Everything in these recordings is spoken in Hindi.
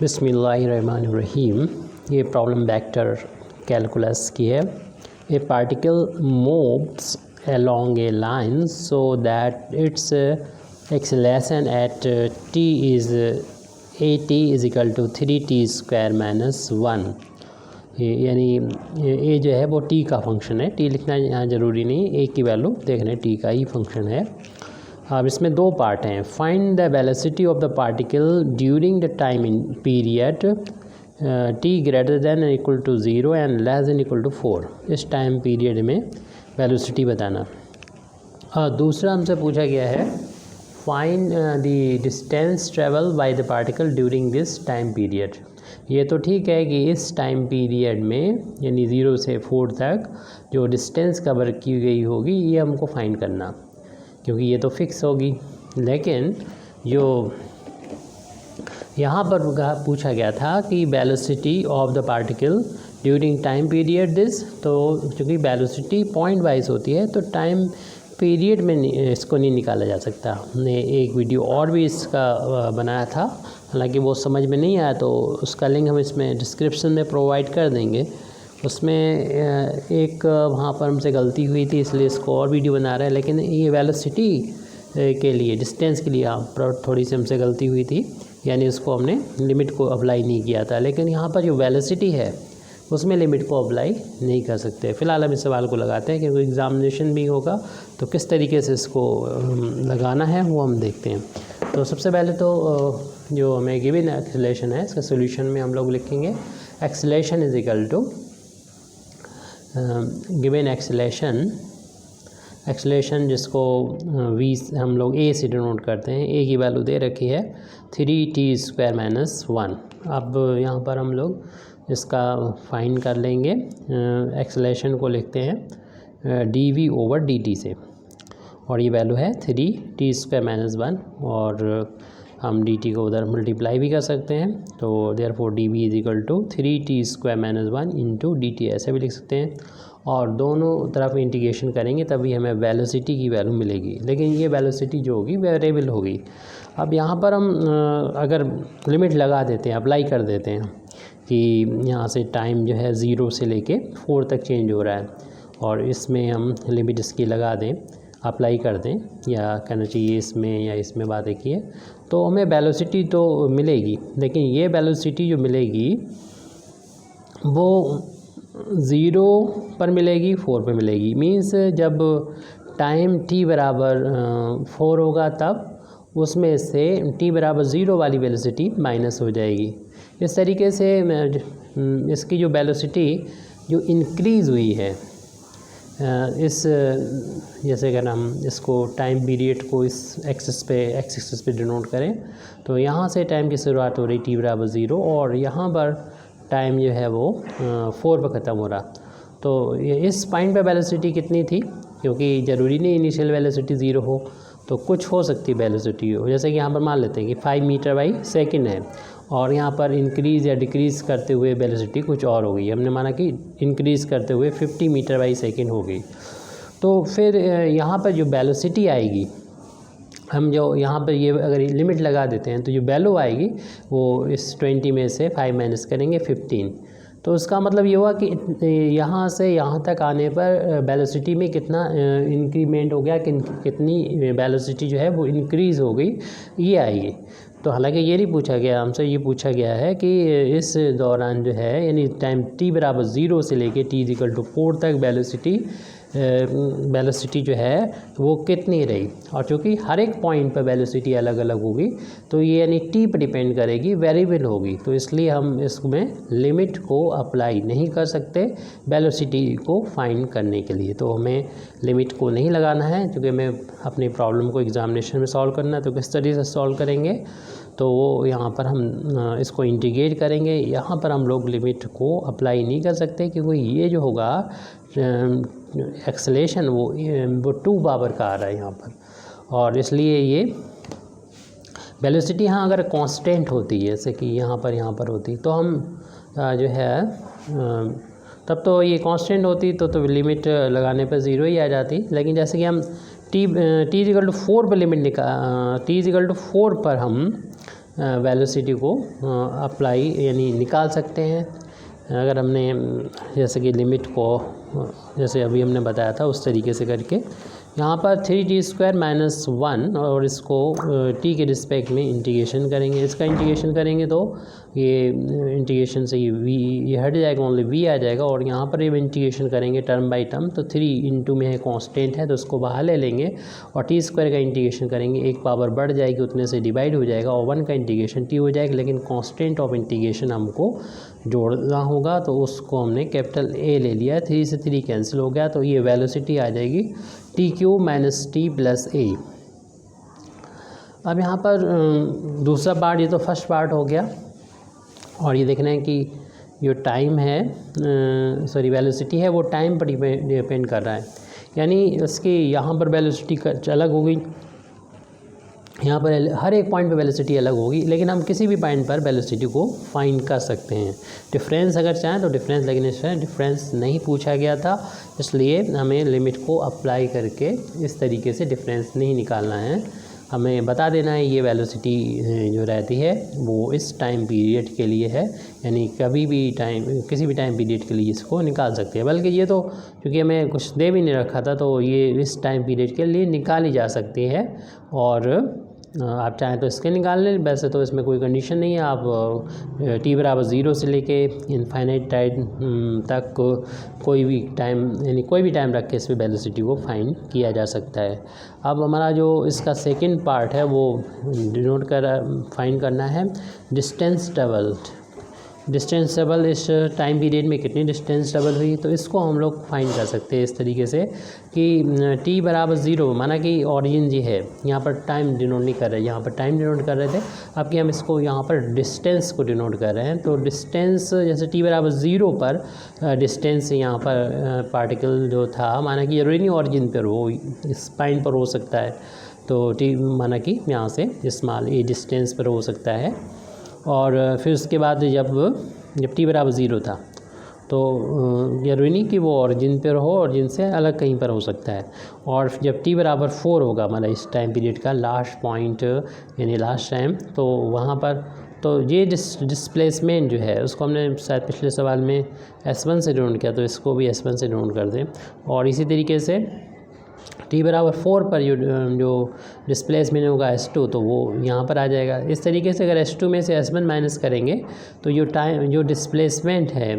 बिस्मिल्लाहिर्रहमानिर्रहीम। ये प्रॉब्लम वेक्टर कैलकुलस की है। ए particle moves along a line so that its acceleration at t is at is equal to 3t square minus 1। यानी ये जो है वो t का फंक्शन है। t लिखना यहाँ ज़रूरी नहीं, a की वैल्यू देखना, t का ही फंक्शन है। अब इसमें दो पार्ट हैं। Find the velocity of the particle during the time in period t greater than equal to 0 and less than equal to 4। इस टाइम पीरियड में वेलोसिटी बताना। दूसरा हमसे पूछा गया है find the distance travel by the particle during this time period. ये तो ठीक है कि इस टाइम पीरियड में यानी 0 से 4 तक जो डिस्टेंस कवर की गई होगी ये हमको फाइंड करना, क्योंकि ये तो फिक्स होगी। लेकिन जो यहाँ पर पूछा गया था कि velocity of the particle during time period this, तो चूँकि वेलोसिटी पॉइंट वाइज होती है तो टाइम पीरियड में इसको नहीं निकाला जा सकता। हमने एक वीडियो और भी इसका बनाया था, हालांकि वो समझ में नहीं आया तो उसका लिंक हम इसमें डिस्क्रिप्शन में प्रोवाइड कर देंगे। उसमें एक वहाँ पर हमसे गलती हुई थी, इसलिए इसको और वीडियो बना रहे हैं। लेकिन ये वेलोसिटी के लिए, डिस्टेंस के लिए यहाँ थोड़ी सी हमसे गलती हुई थी, यानी उसको हमने लिमिट को अप्लाई नहीं किया था। लेकिन यहाँ पर जो वेलोसिटी है उसमें लिमिट को अप्लाई नहीं कर सकते। फ़िलहाल हम इस सवाल को लगाते हैं, क्योंकि एग्ज़ामिनेशन भी होगा तो किस तरीके से इसको लगाना है वो हम देखते हैं। तो सबसे पहले तो जो हमें गिवन एक्सेलरेशन है इसका सोल्यूशन में हम लोग लिखेंगे acceleration is equal to given acceleration जिसको v हम लोग a से डिनोट करते हैं। a की वैल्यू दे रखी है 3t स्क्वायर माइनस 1। अब यहाँ पर हम लोग इसका फाइंड कर लेंगे। एक्सेलरेशन को लिखते हैं dv ओवर dt से, और ये वैल्यू है 3t स्क्वायर माइनस 1, और हम dt को उधर मल्टीप्लाई भी कर सकते हैं। तो therefore dv is equal to 3t square minus 1 into dt, ऐसे भी लिख सकते हैं। और दोनों तरफ इंटीग्रेशन करेंगे तभी हमें वेलोसिटी की वैल्यू मिलेगी। लेकिन ये वेलोसिटी जो होगी वेरिएबल होगी। अब यहाँ पर हम अगर लिमिट लगा देते हैं, अप्लाई कर देते हैं कि यहाँ से टाइम जो है 0 से लेके 4 तक चेंज हो रहा है, और इसमें हम लिमिट इसकी लगा दें, अप्लाई कर दें, या कहना चाहिए इसमें या इसमें बात एक ही है, तो हमें वेलोसिटी तो मिलेगी। लेकिन ये वेलोसिटी जो मिलेगी वो 0 पर मिलेगी, 4 पर मिलेगी। मीन्स जब टाइम t बराबर 4 होगा तब उसमें से t बराबर 0 वाली वेलोसिटी माइनस हो जाएगी। इस तरीके से इसकी जो वेलोसिटी जो इंक्रीज़ हुई है, इस जैसे अगर हम इसको टाइम पीरियड को इस एक्सिस पे डिनोट करें तो यहाँ से टाइम की शुरुआत हो रही t बराबर 0, और यहाँ पर टाइम जो है वो 4 पर ख़त्म हो रहा। तो इस पॉइंट पे वेलोसिटी कितनी थी, क्योंकि ज़रूरी नहीं इनिशियल वेलोसिटी 0 हो, तो कुछ हो सकती है वेलोसिटी हो। जैसे कि यहाँ पर मान लेते हैं कि 5 मीटर बाई सेकेंड है, और यहाँ पर इंक्रीज़ या डिक्रीज़ करते हुए वेलोसिटी कुछ और हो गई। हमने माना कि इंक्रीज़ करते हुए 50 मीटर बाई सेकेंड हो गई। तो फिर यहाँ पर जो वेलोसिटी आएगी, हम जो यहाँ पर ये अगर लिमिट लगा देते हैं तो जो वैल्यू आएगी वो इस 20 में से 5 माइनस करेंगे 15। तो उसका मतलब ये हुआ कि यहाँ से यहाँ तक आने पर वेलोसिटी में कितना इंक्रीमेंट हो गया, कितनी वेलोसिटी जो है वो इंक्रीज़ हो गई, ये आएगी। तो हालांकि ये नहीं पूछा गया हमसे, ये पूछा गया है कि इस दौरान जो है यानी टाइम t बराबर 0 से लेके t इक्वल टू 4 तक वेलोसिटी जो है वो कितनी रही। और चूँकि हर एक पॉइंट पर वेलोसिटी अलग अलग होगी तो ये यानी t पर डिपेंड करेगी, वेरिएबल होगी, तो इसलिए हम इसमें लिमिट को अप्लाई नहीं कर सकते वेलोसिटी को फाइंड करने के लिए। तो हमें लिमिट को नहीं लगाना है, क्योंकि हमें अपनी प्रॉब्लम को एग्जामिनेशन में सॉल्व करना है। तो किस तरीके से सॉल्व करेंगे, तो वो यहाँ पर हम इसको इंटीग्रेट करेंगे। यहाँ पर हम लोग लिमिट को अप्लाई नहीं कर सकते, क्योंकि ये जो होगा एक्सेलरेशन वो 2 पावर का आ रहा है यहाँ पर, और इसलिए ये वेलोसिटी हाँ अगर कांस्टेंट होती है, जैसे कि यहाँ पर होती, तो हम जो है तब तो ये कांस्टेंट होती तो लिमिट लगाने पर 0 ही आ जाती। लेकिन जैसे कि हम t = 4 पर लिमिट t = 4 पर हम वेलोसिटी को अप्लाई यानी निकाल सकते हैं। अगर हमने जैसे कि लिमिट को जैसे अभी हमने बताया था उस तरीके से करके यहाँ पर 3t² - 1 और इसको t के रिस्पेक्ट में इंटीग्रेशन करेंगे। इसका इंटीग्रेशन करेंगे तो ये इंटीग्रेशन से ये हट जाएगा, ओनली v आ जाएगा। और यहाँ पर ये इंटीग्रेशन करेंगे टर्म बाय टर्म, तो 3 इंटू में है कांस्टेंट है तो उसको बाहर ले लेंगे और t² का इंटीग्रेशन करेंगे, एक पावर बढ़ जाएगी उतने से डिवाइड हो जाएगा और 1 का इंटीग्रेशन t हो जाएगा। लेकिन कांस्टेंट ऑफ इंटीग्रेशन हमको जोड़ना होगा तो उसको हमने कैपिटल A ले लिया, 3 से 3 कैंसिल हो गया तो ये वेलोसिटी आ जाएगी t³ - t + a। अब यहाँ पर दूसरा पार्ट, ये तो फर्स्ट पार्ट हो गया और ये देखना है कि जो टाइम है सॉरी वेलोसिटी है वो टाइम पर डिपेंड कर रहा है, यानी इसकी यहाँ पर वेलोसिटी अलग होगी, यहाँ पर हर एक पॉइंट पे वेलोसिटी अलग होगी, लेकिन हम किसी भी पॉइंट पर वेलोसिटी को फाइंड कर सकते हैं। डिफरेंस अगर चाहें तो डिफरेंस, लेकिन इसमें डिफरेंस नहीं पूछा गया था, इसलिए हमें लिमिट को अप्लाई करके इस तरीके से डिफरेंस नहीं निकालना है। हमें बता देना है ये वेलोसिटी जो रहती है वो इस टाइम पीरियड के लिए है, यानी कभी भी टाइम किसी भी टाइम पीरियड के लिए इसको निकाल सकते हैं। बल्कि ये तो क्योंकि हमें कुछ दे भी नहीं रखा था तो ये इस टाइम पीरियड के लिए निकाली जा सकती है। और आप चाहें तो इसके निकाल लें, वैसे तो इसमें कोई कंडीशन नहीं है, आप t = 0 से लेके इनफाइनाइट टाइम तक कोई भी टाइम यानी कोई भी टाइम रख के इस वेलोसिटी को फाइंड किया जा सकता है। अब हमारा जो इसका सेकंड पार्ट है वो डिनोट फाइंड करना है डिस्टेंस ट्रेवल्ड। डिस्टेंस ट्रेवल इस टाइम पीरियड में कितनी डिस्टेंस ट्रेवल हुई, तो इसको हम लोग फाइंड कर सकते हैं इस तरीके से कि t = 0 माना कि ऑरिजिन जी है, यहाँ पर टाइम डिनोट नहीं कर रहे, यहाँ पर टाइम डिनोट कर रहे थे, अब कि हम इसको यहाँ पर डिस्टेंस को डिनोट कर रहे हैं। तो डिस्टेंस जैसे t = 0 पर डिस्टेंस यहाँ पर पार्टिकल जो था माना कि जरूरी नहीं ऑरिजिन पर हो, इस पॉइंट पर हो सकता है, तो t माना कि यहाँ से स्मॉल ये डिस्टेंस पर हो सकता है। और फिर उसके बाद जब t = 0 था तो जरूरी नहीं कि वो ऑरिजिन पर हो, ऑरिजिन से अलग कहीं पर हो सकता है। और जब t = 4 होगा मतलब इस टाइम पीरियड का लास्ट पॉइंट यानी लास्ट टाइम, तो वहाँ पर तो ये डिस्प्लेसमेंट जो है उसको हमने शायद पिछले सवाल में S1 से डिनोट किया, तो इसको भी S1 से डिनोट कर दें। और इसी तरीके से t = 4 पर जो डिस्प्लेसमेंट होगा S2 तो वो यहाँ पर आ जाएगा। इस तरीके से अगर S2 में से S1 माइनस करेंगे तो जो डिस्प्लेसमेंट है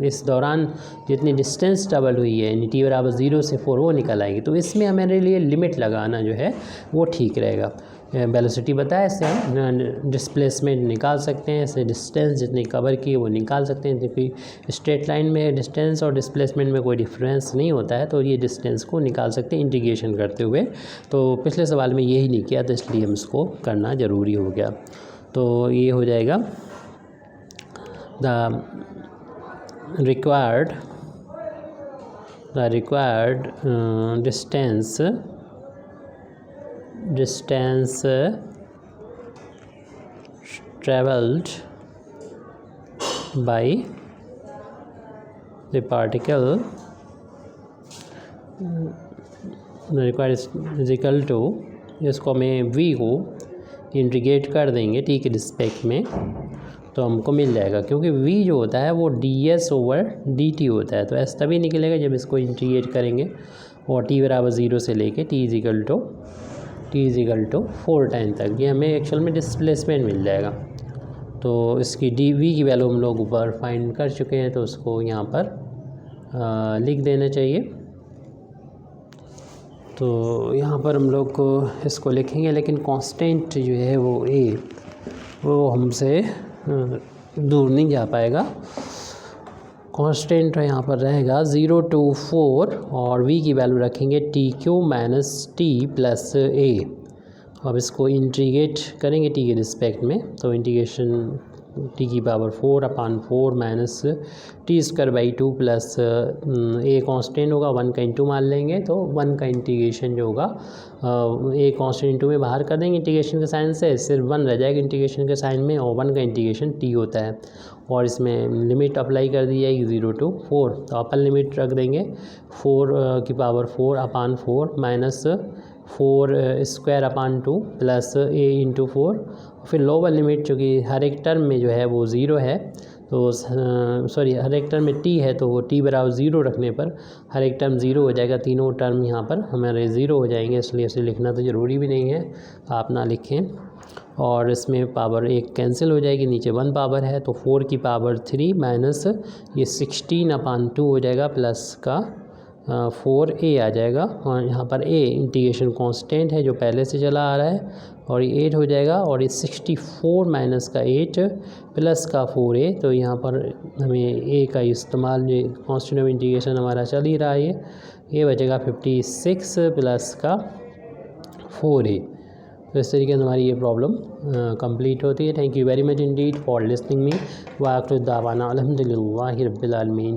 इस दौरान जितनी डिस्टेंस ट्रेवल हुई है यानी t = 0 से 4 वो निकल आएगी। तो इसमें हमारे लिए लिमिट लगाना जो है वो ठीक रहेगा। वेलोसिटी बताया, इससे हम डिस्प्लेसमेंट निकाल सकते हैं, इससे डिस्टेंस जितनी कवर की वो निकाल सकते हैं, क्योंकि स्ट्रेट लाइन में डिस्टेंस और डिस्प्लेसमेंट में कोई डिफरेंस नहीं होता है, तो ये डिस्टेंस को निकाल सकते हैं इंटीग्रेशन करते हुए। तो पिछले सवाल में यही नहीं किया, तो इसलिए हम इसको करना ज़रूरी हो गया। तो ये हो जाएगा the required distance traveled by the particle required is equal to, इसको हमें v को इंटीग्रेट कर देंगे t के रिस्पेक्ट में तो हमको मिल जाएगा, क्योंकि v जो होता है वो ds/dt होता है। तो s तभी निकलेगा जब इसको इंटीग्रेट करेंगे और t = 0 से लेके t = 4 टाइम तक ये हमें एक्चुअल में डिस्प्लेसमेंट मिल जाएगा। तो इसकी v की वैल्यू हम लोग ऊपर फाइंड कर चुके हैं, तो उसको यहाँ पर लिख देना चाहिए। तो यहाँ पर हम लोग को इसको लिखेंगे, लेकिन कांस्टेंट जो है वो हमसे दूर नहीं जा पाएगा। कांस्टेंट यहाँ पर रहेगा 0 to 4 और v की वैल्यू रखेंगे t³ - t + a। अब इसको इंटीग्रेट करेंगे t के रिस्पेक्ट में, तो integration t⁴/4 - t² + a constant होगा, 1 का इंटू मान लेंगे, तो 1 का इंटीग्रेशन जो होगा a कांस्टेंट इंटू में बाहर कर देंगे इंटीग्रेशन के साइन से, सिर्फ 1 रह जाएगा इंटीग्रेशन के साइन में, और 1 का इंटीग्रेशन t होता है। और इसमें लिमिट अप्लाई कर दी जाएगी 0 to 4, तो अपर लिमिट रख देंगे 4⁴ / 4 - 4² / 2 + a × 4 फिर लोअर लिमिट चूँकि हर एक टर्म में जो है वो ज़ीरो है, तो सॉरी हर एक टर्म में टी है, तो वो टी बराबर ज़ीरो रखने पर हर एक टर्म ज़ीरो हो जाएगा, तीनों टर्म यहाँ पर हमारे ज़ीरो हो जाएंगे, इसलिए इसे लिखना तो ज़रूरी भी नहीं है, आप ना लिखें। और इसमें पावर एक कैंसिल हो जाएगी, नीचे 1 पावर है, तो 4 की पावर 3 माइनस ये 16/2 हो जाएगा, प्लस का 4a आ जाएगा। और यहाँ पर a इंटीग्रेशन कांस्टेंट है जो पहले से चला आ रहा है, और ये 8 हो जाएगा, और ये 64 माइनस का 8 प्लस का 4a, तो यहाँ पर हमें a का इस्तेमाल, जो कांस्टेंट ऑफ इंटीग्रेशन हमारा चल ही रहा है, ये बचेगा 56 प्लस का 4a। तो इस तरीके से हमारी ये प्रॉब्लम कंप्लीट होती है। Thank you very much indeed for listening me. वाखिर दावाना अल्हम्दुलिल्लाहि रब्बिल आलमीन।